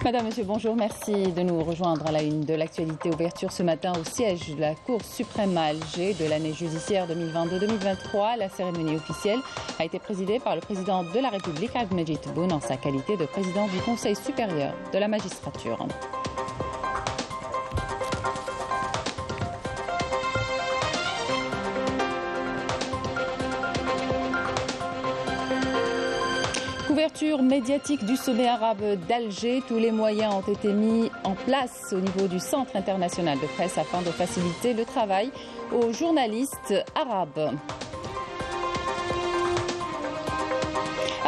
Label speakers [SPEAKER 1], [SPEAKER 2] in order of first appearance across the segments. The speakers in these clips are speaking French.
[SPEAKER 1] Madame, Monsieur, bonjour. Merci de nous rejoindre à la une de l'actualité. Ouverture ce matin au siège de la Cour suprême à Alger de l'année judiciaire 2022-2023. La cérémonie officielle a été présidée par le président de la République, Abdelmadjid Tebboune, en sa qualité de président du Conseil supérieur de la magistrature. Couverture médiatique du sommet arabe d'Alger. Tous les moyens ont été mis en place au niveau du Centre international de presse afin de faciliter le travail aux journalistes arabes.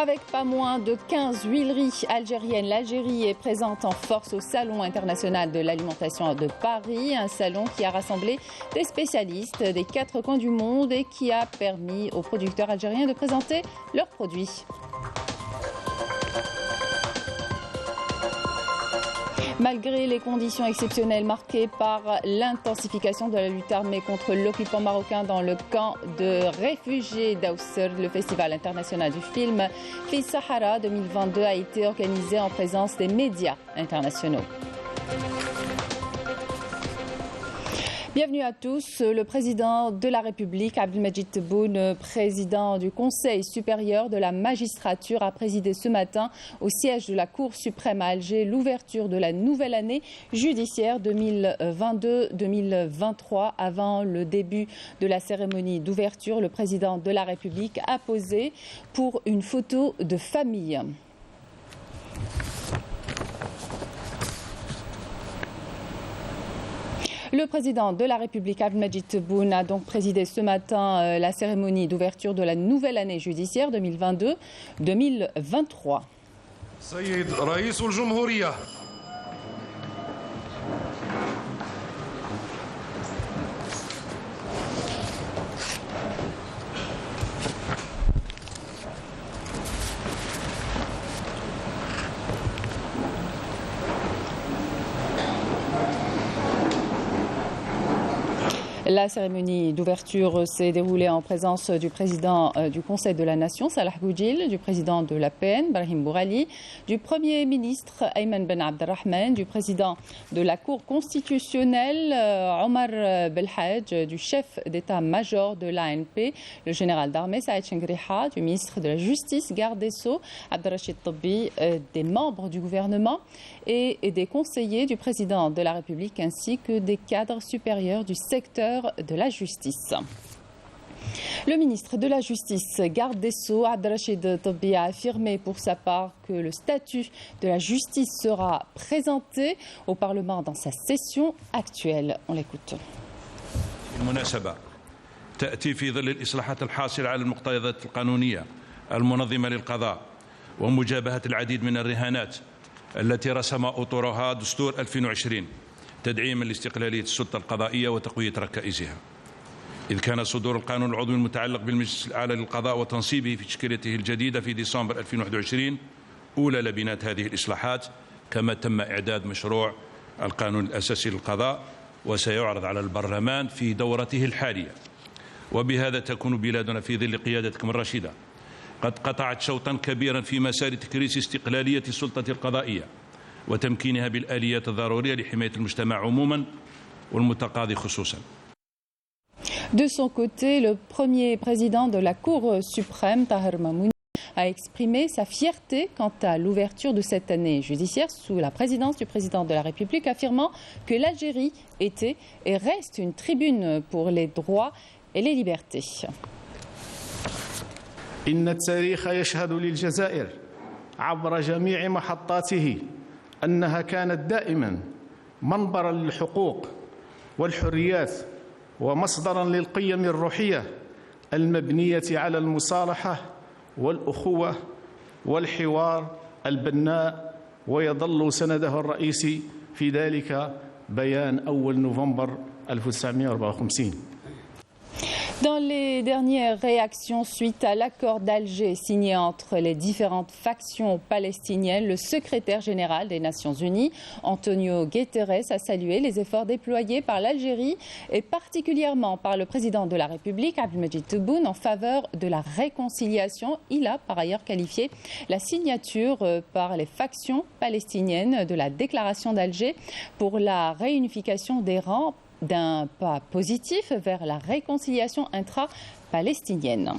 [SPEAKER 1] Avec pas moins de 15 huileries algériennes, l'Algérie est présente en force au Salon international de l'alimentation de Paris, un salon qui a rassemblé des spécialistes des 4 coins du monde et qui a permis aux producteurs algériens de présenter leurs produits. Malgré les conditions exceptionnelles marquées par l'intensification de la lutte armée contre l'occupant marocain dans le camp de réfugiés d'Aousser, le Festival international du film Fi Sahara 2022 a été organisé en présence des médias internationaux. Bienvenue à tous. Le président de la République, Abdelmadjid Tebboune, président du Conseil supérieur de la magistrature, a présidé ce matin au siège de la Cour suprême à Alger l'ouverture de la nouvelle année judiciaire 2022-2023. Avant le début de la cérémonie d'ouverture, le président de la République a posé pour une photo de famille. Le président de la République, Abdelmadjid Tebboune, a donc présidé ce matin la cérémonie d'ouverture de la nouvelle année judiciaire 2022-2023.
[SPEAKER 2] Sayyid Raïs al-Jumhuriya.
[SPEAKER 1] La cérémonie d'ouverture s'est déroulée en présence du président du Conseil de la Nation, Salah Boudjil, du président de l'APN, Brahim Bourali, du Premier ministre, Ayman Ben Abdelrahman, du président de la Cour constitutionnelle, Omar Belhadj, du chef d'état-major de l'ANP, le général d'armée, Saïd Chengriha, du ministre de la Justice, garde des Sceaux, Abdelrachid Tobbi, des membres du gouvernement et des conseillers du président de la République, ainsi que des cadres supérieurs du secteur de la justice. Le ministre de la Justice, garde des Sceaux, Abdelrachid Tobbi, a affirmé pour sa part que le statut de la justice sera présenté au Parlement dans sa session actuelle. On l'écoute.
[SPEAKER 3] المناسبة تأتي في ظل الإصلاحات الحاصلة على المقتضيات القانونية المنظمة للقضاء ومجابهة العديد من الرهانات التي رسم أطرها دستور 2020 تدعيما لاستقلالية السلطة القضائية وتقوية ركائزها. إذ كان صدور القانون العضوي المتعلق بالمجلس الأعلى للقضاء وتنصيبه في تشكيلته الجديدة في ديسمبر 2021 أولى لبنات هذه الإصلاحات، كما تم إعداد مشروع القانون الأساسي للقضاء وسيعرض على البرلمان في دورته الحالية. وبهذا تكون بلادنا في ظل قيادتكم الرشيدة قد قطعت شوطا كبيرا في مسار تكريس استقلالية السلطة القضائية وتمكينها بالآليات الضرورية لحماية المجتمع عموما والمتقاضي خصوصا.
[SPEAKER 1] De son côté, le premier président de la Cour suprême, Tahir Mamouni, a exprimé sa fierté quant à l'ouverture de cette année judiciaire sous la présidence du président de la République, affirmant que l'Algérie était et reste une tribune pour les droits et les libertés.
[SPEAKER 4] إن التاريخ يشهد للجزائر عبر جميع محطاته أنها كانت دائما منبرا للحقوق والحريات ومصدرا للقيم الروحية المبنية على المصالحة والأخوة والحوار البناء، ويظل سنده الرئيسي في ذلك بيان أول نوفمبر 1954.
[SPEAKER 1] Dans les dernières réactions suite à l'accord d'Alger signé entre les différentes factions palestiniennes, le secrétaire général des Nations Unies, Antonio Guterres, a salué les efforts déployés par l'Algérie et particulièrement par le président de la République, Abdelmadjid Tebboune, en faveur de la réconciliation. Il a par ailleurs qualifié la signature par les factions palestiniennes de la déclaration d'Alger pour la réunification des rangs d'un pas positif vers la réconciliation intra-palestinienne.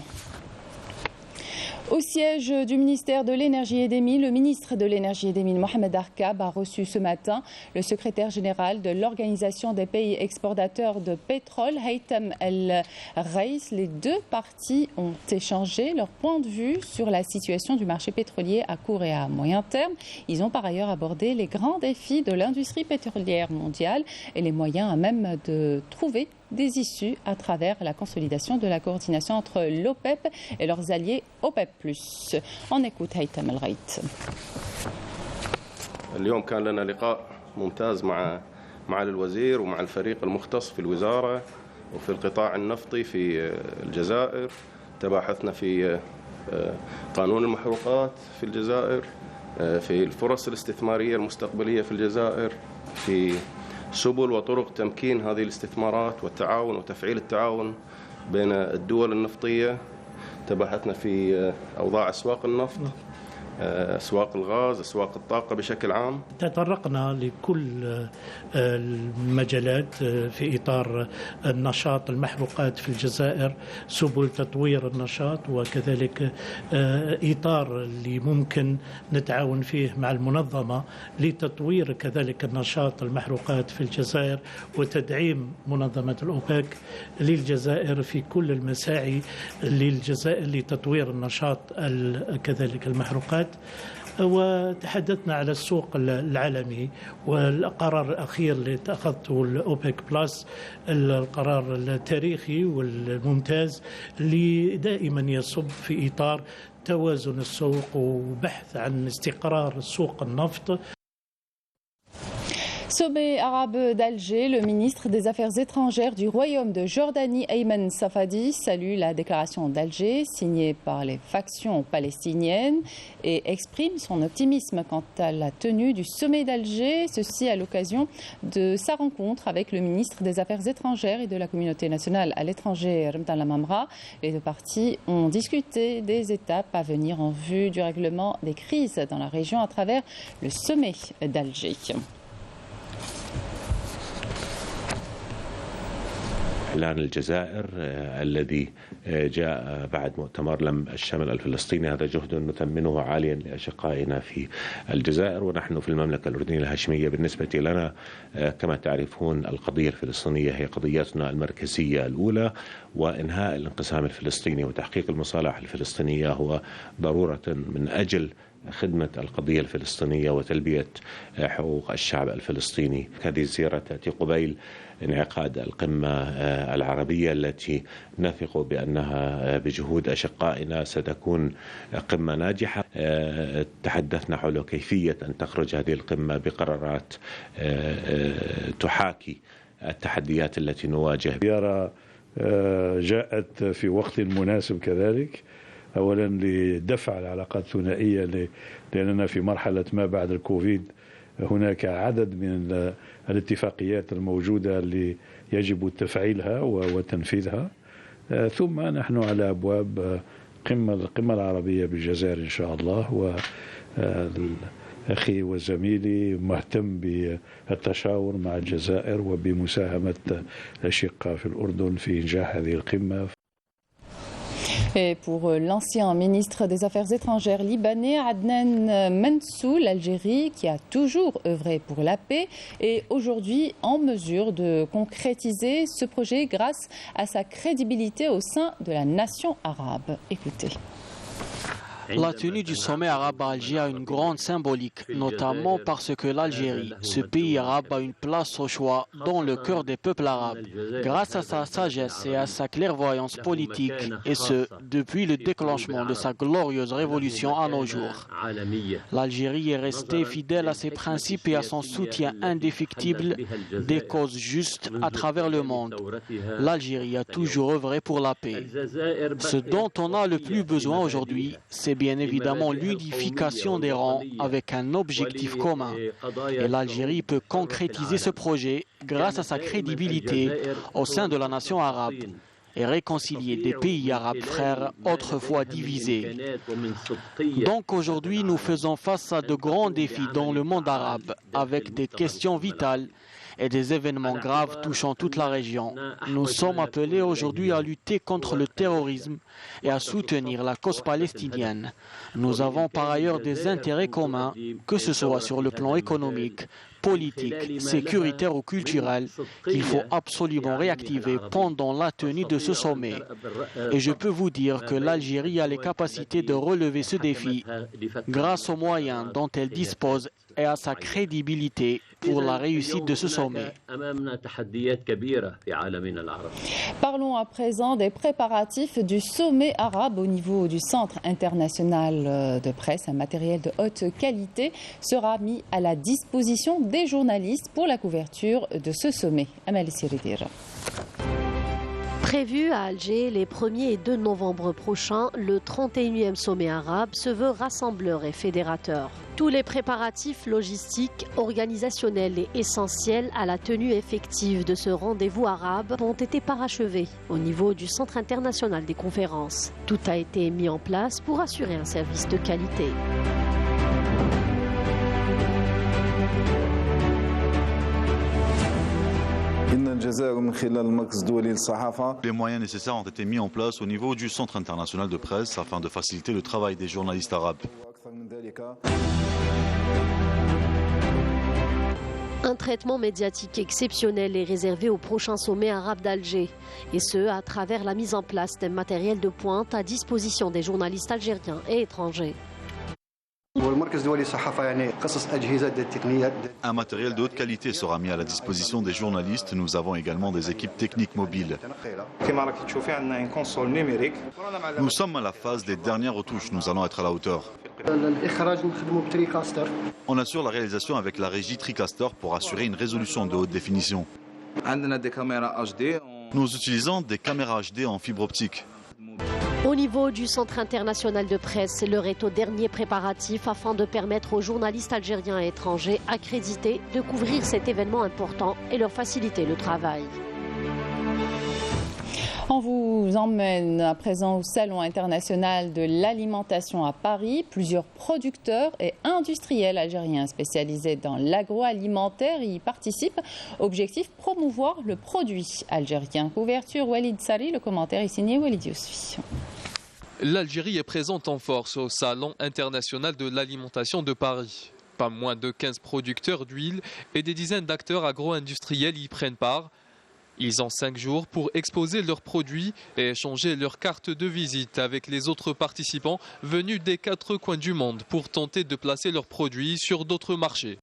[SPEAKER 1] Au siège du ministère de l'Énergie et des Mines, le ministre de l'Énergie et des Mines, Mohamed Arkab, a reçu ce matin le secrétaire général de l'Organisation des pays exportateurs de pétrole, Haytham El-Raïs. Les deux parties ont échangé leur point de vue sur la situation du marché pétrolier à court et à moyen terme. Ils ont par ailleurs abordé les grands défis de l'industrie pétrolière mondiale et les moyens à même de trouver des issues à travers la consolidation de la coordination entre l'OPEP et leurs alliés OPEP+. On écoute Haytham El-Raïs.
[SPEAKER 5] اليوم كان لنا لقاء ممتاز مع الوزير ومع الفريق المختص في الوزارة وفي القطاع النفطي في الجزائر. تباحثنا في قانون المحروقات في الجزائر، في الفرص الاستثمارية المستقبلية في الجزائر، في سبل وطرق تمكين هذه الاستثمارات والتعاون وتفعيل التعاون بين الدول النفطية. تباحثنا في أوضاع أسواق النفط، أسواق الغاز، أسواق الطاقة بشكل عام.
[SPEAKER 6] تطرقنا لكل المجالات في إطار النشاط المحروقات في الجزائر، سبل تطوير النشاط، وكذلك إطار اللي ممكن نتعاون فيه مع المنظمة لتطوير كذلك النشاط المحروقات في الجزائر وتدعيم منظمة الأوبك للجزائر في كل المساعي للجزائر لتطوير النشاط كذلك المحروقات. وتحدثنا على السوق العالمي والقرار الأخير اللي اتخذته الأوبك بلس، القرار التاريخي والممتاز اللي دائما يصب في إطار توازن السوق وبحث عن استقرار سوق النفط.
[SPEAKER 1] Sommet arabe d'Alger, le ministre des Affaires étrangères du Royaume de Jordanie, Ayman Safadi, salue la déclaration d'Alger signée par les factions palestiniennes et exprime son optimisme quant à la tenue du sommet d'Alger, ceci à l'occasion de sa rencontre avec le ministre des Affaires étrangères et de la communauté nationale à l'étranger, Ramdan Lamamra. Les deux parties ont discuté des étapes à venir en vue du règlement des crises dans la région à travers le sommet d'Alger.
[SPEAKER 7] إعلان الجزائر الذي جاء بعد مؤتمر لم الشمل الفلسطيني هذا جهد نثمنه عاليا لأشقائنا في الجزائر، ونحن في المملكة الأردنية الهاشمية بالنسبة لنا كما تعرفون القضية الفلسطينية هي قضيتنا المركزية الأولى، وإنهاء الانقسام الفلسطيني وتحقيق المصالح الفلسطينية هو ضرورة من أجل خدمة القضية الفلسطينية وتلبية حقوق الشعب الفلسطيني. هذه الزيارة تأتي قبيل انعقاد القمة العربية التي نثق بأنها بجهود أشقائنا ستكون قمة ناجحة. تحدثنا حول كيفية أن تخرج هذه القمة بقرارات تحاكي التحديات التي نواجه.
[SPEAKER 8] زيارة جاءت في وقت مناسب كذلك، أولا لدفع العلاقات الثنائية لأننا في مرحلة ما بعد الكوفيد هناك عدد من الاتفاقيات الموجودة اللي يجب تفعيلها وتنفيذها، ثم نحن على أبواب القمة العربية بالجزائر إن شاء الله، وأخي وزميلي مهتم بالتشاور مع الجزائر وبمساهمة الأشقاء في الأردن في إنجاح هذه القمة.
[SPEAKER 1] Et pour l'ancien ministre des Affaires étrangères libanais, Adnan Mansou, l'Algérie, qui a toujours œuvré pour la paix, est aujourd'hui en mesure de concrétiser ce projet grâce à sa crédibilité au sein de la nation arabe. Écoutez.
[SPEAKER 9] La tenue du sommet arabe à Alger a une grande symbolique, notamment parce que l'Algérie, ce pays arabe, a une place au choix dans le cœur des peuples arabes, grâce à sa sagesse et à sa clairvoyance politique, et ce, depuis le déclenchement de sa glorieuse révolution à nos jours. L'Algérie est restée fidèle à ses principes et à son soutien indéfectible des causes justes à travers le monde. L'Algérie a toujours œuvré pour la paix. Ce dont on a le plus besoin aujourd'hui, c'est bien évidemment l'unification des rangs avec un objectif commun. Et l'Algérie peut concrétiser ce projet grâce à sa crédibilité au sein de la nation arabe et réconcilier des pays arabes frères autrefois divisés. Donc aujourd'hui, nous faisons face à de grands défis dans le monde arabe avec des questions vitales et des événements graves touchant toute la région. Nous sommes appelés aujourd'hui à lutter contre le terrorisme et à soutenir la cause palestinienne. Nous avons par ailleurs des intérêts communs, que ce soit sur le plan économique, politique, sécuritaire ou culturel, qu'il faut absolument réactiver pendant la tenue de ce sommet. Et je peux vous dire que l'Algérie a les capacités de relever ce défi grâce aux moyens dont elle dispose et à sa crédibilité pour la réussite de ce sommet.
[SPEAKER 1] Parlons à présent des préparatifs du sommet arabe au niveau du Centre international de presse. Un matériel de haute qualité sera mis à la disposition des journalistes pour la couverture de ce sommet. Amal Siridir.
[SPEAKER 10] Prévu à Alger les 1er et 2 novembre prochains, le 31e sommet arabe se veut rassembleur et fédérateur. Tous les préparatifs logistiques, organisationnels et essentiels à la tenue effective de ce rendez-vous arabe ont été parachevés au niveau du Centre international des conférences. Tout a été mis en place pour assurer un service de qualité.
[SPEAKER 11] Les moyens nécessaires ont été mis en place au niveau du Centre international de presse afin de faciliter le travail des journalistes arabes.
[SPEAKER 10] Un traitement médiatique exceptionnel est réservé au prochain sommet arabe d'Alger, et ce, à travers la mise en place d'un matériel de pointe à disposition des journalistes algériens et étrangers.
[SPEAKER 11] Un matériel de haute qualité sera mis à la disposition des journalistes. Nous avons également des équipes techniques mobiles. Nous sommes à la phase des dernières retouches. Nous allons être à la hauteur. On assure la réalisation avec la régie TriCaster pour assurer une résolution de haute définition. Nous utilisons des caméras HD en fibre optique.
[SPEAKER 10] Au niveau du Centre international de presse, l'heure est au dernier préparatif afin de permettre aux journalistes algériens et étrangers accrédités de couvrir cet événement important et leur faciliter le travail.
[SPEAKER 1] On vous emmène à présent au Salon international de l'alimentation à Paris. Plusieurs producteurs et industriels algériens spécialisés dans l'agroalimentaire y participent. Objectif, promouvoir le produit algérien. Couverture Walid Sari, le commentaire est signé Walid Yousfi.
[SPEAKER 12] L'Algérie est présente en force au Salon international de l'alimentation de Paris. Pas moins de 15 producteurs d'huile et des dizaines d'acteurs agro-industriels y prennent part. Ils ont 5 jours pour exposer leurs produits et échanger leurs cartes de visite avec les autres participants venus des 4 coins du monde pour tenter de placer leurs produits sur d'autres marchés.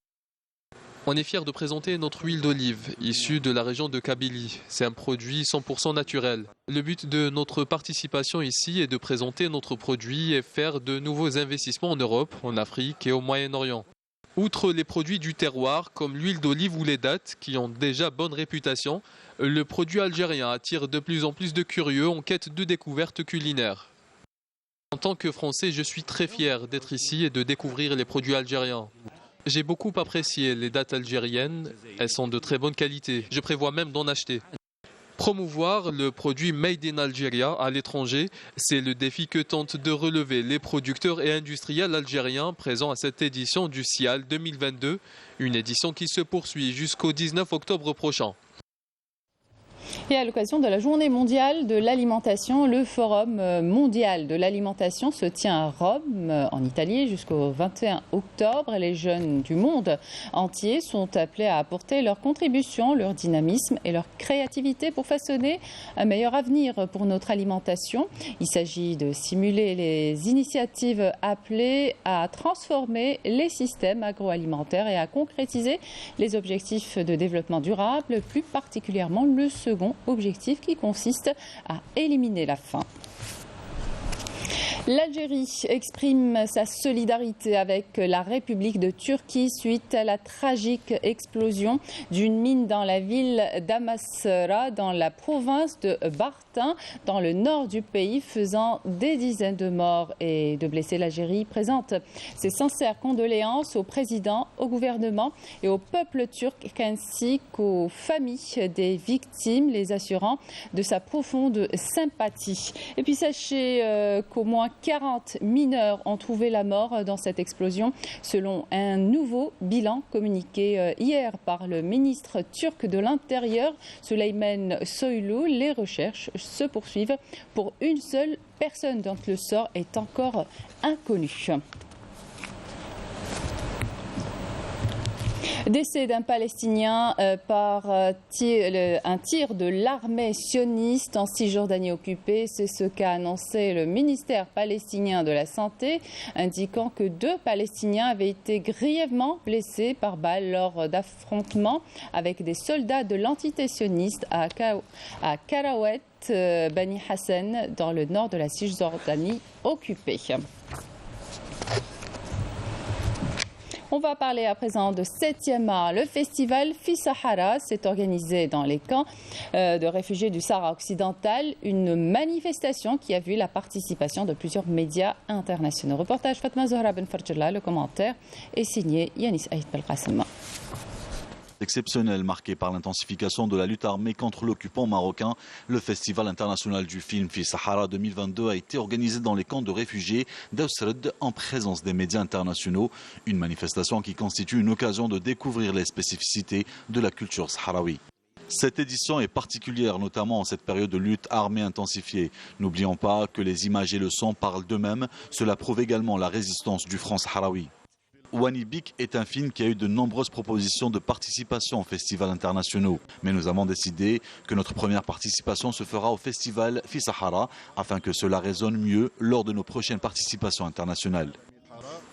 [SPEAKER 12] On est fiers de présenter notre huile d'olive issue de la région de Kabylie. C'est un produit 100% naturel. Le but de notre participation ici est de présenter notre produit et faire de nouveaux investissements en Europe, en Afrique et au Moyen-Orient. Outre les produits du terroir comme l'huile d'olive ou les dattes qui ont déjà bonne réputation, le produit algérien attire de plus en plus de curieux en quête de découvertes culinaires. En tant que Français, je suis très fier d'être ici et de découvrir les produits algériens. J'ai beaucoup apprécié les dattes algériennes, elles sont de très bonne qualité, je prévois même d'en acheter. Promouvoir le produit Made in Algeria à l'étranger, c'est le défi que tentent de relever les producteurs et industriels algériens présents à cette édition du SIAL 2022, une édition qui se poursuit jusqu'au 19 octobre prochain.
[SPEAKER 1] Et à l'occasion de la Journée mondiale de l'alimentation, le Forum mondial de l'alimentation se tient à Rome, en Italie, jusqu'au 21 octobre. Les jeunes du monde entier sont appelés à apporter leur contribution, leur dynamisme et leur créativité pour façonner un meilleur avenir pour notre alimentation. Il s'agit de stimuler les initiatives appelées à transformer les systèmes agroalimentaires et à concrétiser les objectifs de développement durable, plus particulièrement le second objectif qui consiste à éliminer la faim. L'Algérie exprime sa solidarité avec la République de Turquie suite à la tragique explosion d'une mine dans la ville d'Amasra, dans la province de Bartın, dans le nord du pays, faisant des dizaines de morts et de blessés. L'Algérie présente ses sincères condoléances au président, au gouvernement et au peuple turc, ainsi qu'aux familles des victimes, les assurant de sa profonde sympathie. Et puis sachez qu'au moins 40 mineurs ont trouvé la mort dans cette explosion, selon un nouveau bilan communiqué hier par le ministre turc de l'Intérieur, Süleyman Soylu. Les recherches se poursuivent pour une seule personne dont le sort est encore inconnu. Décès d'un Palestinien par un tir de l'armée sioniste en Cisjordanie occupée. C'est ce qu'a annoncé le ministère palestinien de la Santé, indiquant que 2 Palestiniens avaient été grièvement blessés par balle lors d'affrontements avec des soldats de l'entité sioniste à Karawet Bani Hassan, dans le nord de la Cisjordanie occupée. On va parler à présent de 7e art. Le festival Fi Sahara s'est organisé dans les camps de réfugiés du Sahara occidental. Une manifestation qui a vu la participation de plusieurs médias internationaux. Reportage Fatma Zohra Ben Farjella, le commentaire est signé Yanis Aït Belqasem.
[SPEAKER 11] Exceptionnel, marqué par l'intensification de la lutte armée contre l'occupant marocain, le Festival international du film Fi Sahara 2022 a été organisé dans les camps de réfugiés d'Ausred en présence des médias internationaux. Une manifestation qui constitue une occasion de découvrir les spécificités de la culture sahraoui. Cette édition est particulière, notamment en cette période de lutte armée intensifiée. N'oublions pas que les images et le son parlent d'eux-mêmes. Cela prouve également la résistance du front sahraoui. Wani Bik est un film qui a eu de nombreuses propositions de participation aux festivals internationaux. Mais nous avons décidé que notre première participation se fera au festival Fi Sahara afin que cela résonne mieux lors de nos prochaines participations internationales.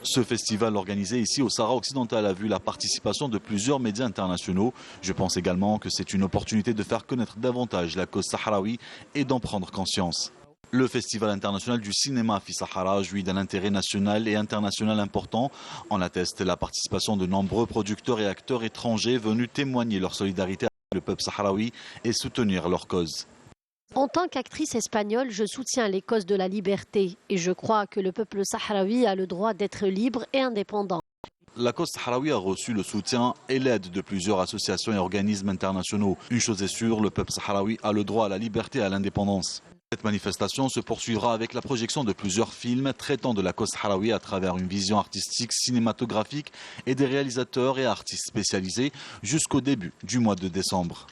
[SPEAKER 11] Ce festival organisé ici au Sahara occidental a vu la participation de plusieurs médias internationaux. Je pense également que c'est une opportunité de faire connaître davantage la cause sahraoui et d'en prendre conscience. Le Festival international du cinéma Fi Sahara jouit d'un intérêt national et international important. En atteste la participation de nombreux producteurs et acteurs étrangers venus témoigner leur solidarité avec le peuple sahraoui et soutenir leur cause.
[SPEAKER 10] En tant qu'actrice espagnole, je soutiens les causes de la liberté et je crois que le peuple sahraoui a le droit d'être libre et indépendant.
[SPEAKER 11] La cause sahraoui a reçu le soutien et l'aide de plusieurs associations et organismes internationaux. Une chose est sûre, le peuple sahraoui a le droit à la liberté et à l'indépendance. Cette manifestation se poursuivra avec la projection de plusieurs films traitant de la cause sahraoui à travers une vision artistique, cinématographique et des réalisateurs et artistes spécialisés jusqu'au début du mois de décembre.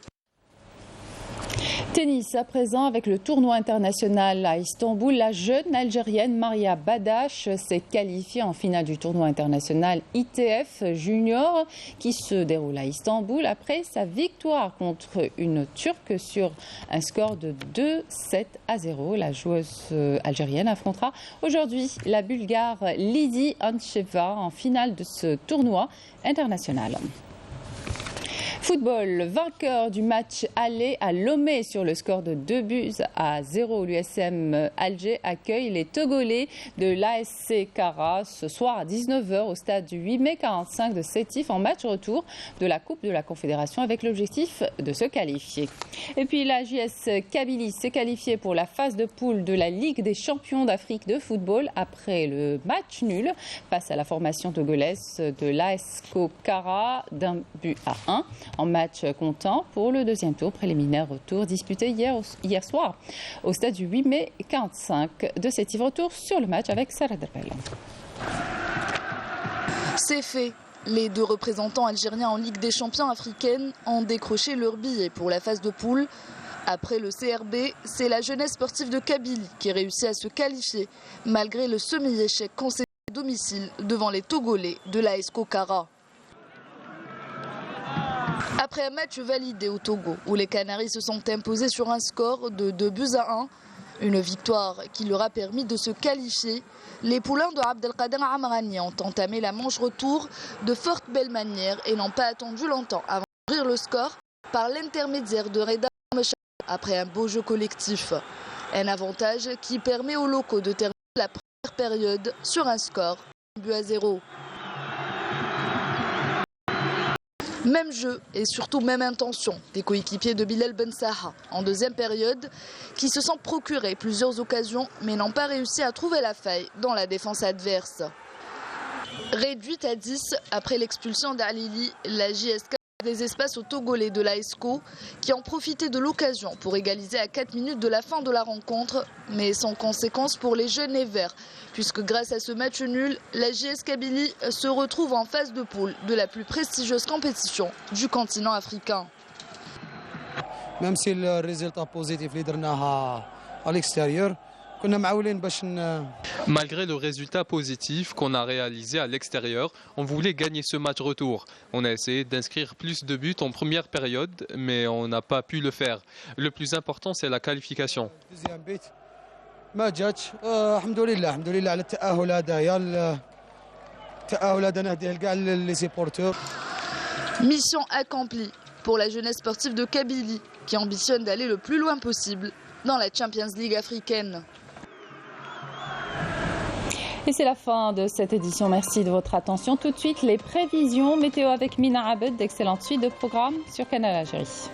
[SPEAKER 1] Tennis à présent avec le tournoi international à Istanbul. La jeune Algérienne Maria Badache s'est qualifiée en finale du tournoi international ITF Junior qui se déroule à Istanbul après sa victoire contre une Turque sur un score de 2-7-0. La joueuse algérienne affrontera aujourd'hui la Bulgare Lidi Ancheva en finale de ce tournoi international. Football, vainqueur du match aller à Lomé sur le score de 2-0. L'USM Alger accueille les Togolais de l'ASC Kara ce soir à 19h au stade du 8 mai 45 de Sétif en match retour de la Coupe de la Confédération avec l'objectif de se qualifier. Et puis la JS Kabylie s'est qualifiée pour la phase de poule de la Ligue des champions d'Afrique de football après le match nul face à la formation togolaise de l'ASCO Kara d'1-1. En match comptant pour le deuxième tour préliminaire retour disputé hier soir au stade du 8 mai 45 de Sétif. Retour sur le match avec Sarah Derbel.
[SPEAKER 13] C'est fait. Les deux représentants algériens en Ligue des champions africaine ont décroché leur billet pour la phase de poule Après le CRB, c'est la jeunesse sportive de Kabylie qui réussit à se qualifier malgré le semi-échec consécutif à domicile devant les Togolais de l'AS Kokara. Après un match validé au Togo où les Canaries se sont imposés sur un score de 2-1, une victoire qui leur a permis de se qualifier, les poulains de Abdelkader Amrani ont entamé la manche retour de fort belle manière et n'ont pas attendu longtemps avant d'ouvrir le score par l'intermédiaire de Reda après un beau jeu collectif. Un avantage qui permet aux locaux de terminer la première période sur un score 1-0. Même jeu et surtout même intention des coéquipiers de Bilal Ben Saha en deuxième période qui se sont procurés plusieurs occasions mais n'ont pas réussi à trouver la faille dans la défense adverse. Réduite à 10 après l'expulsion d'Alili, la JSK a des espaces aux Togolais de l'ASCO qui ont profité de l'occasion pour égaliser à 4 minutes de la fin de la rencontre, mais sans conséquence pour les jeunes et verts, puisque grâce à ce match nul, la JS Kabylie se retrouve en phase de poule de la plus prestigieuse compétition du continent africain.
[SPEAKER 14] Même si le résultat positif à l'extérieur,
[SPEAKER 12] malgré le résultat positif qu'on a réalisé à l'extérieur, on voulait gagner ce match retour. On a essayé d'inscrire plus de buts en première période, mais on n'a pas pu le faire. Le plus important, c'est la qualification.
[SPEAKER 13] Mission accomplie pour la jeunesse sportive de Kabylie, qui ambitionne d'aller le plus loin possible dans la Champions League africaine.
[SPEAKER 1] Et c'est la fin de cette édition. Merci de votre attention. Tout de suite, les prévisions météo avec Mina Abed. D'excellentes suites de programmes sur Canal Algérie.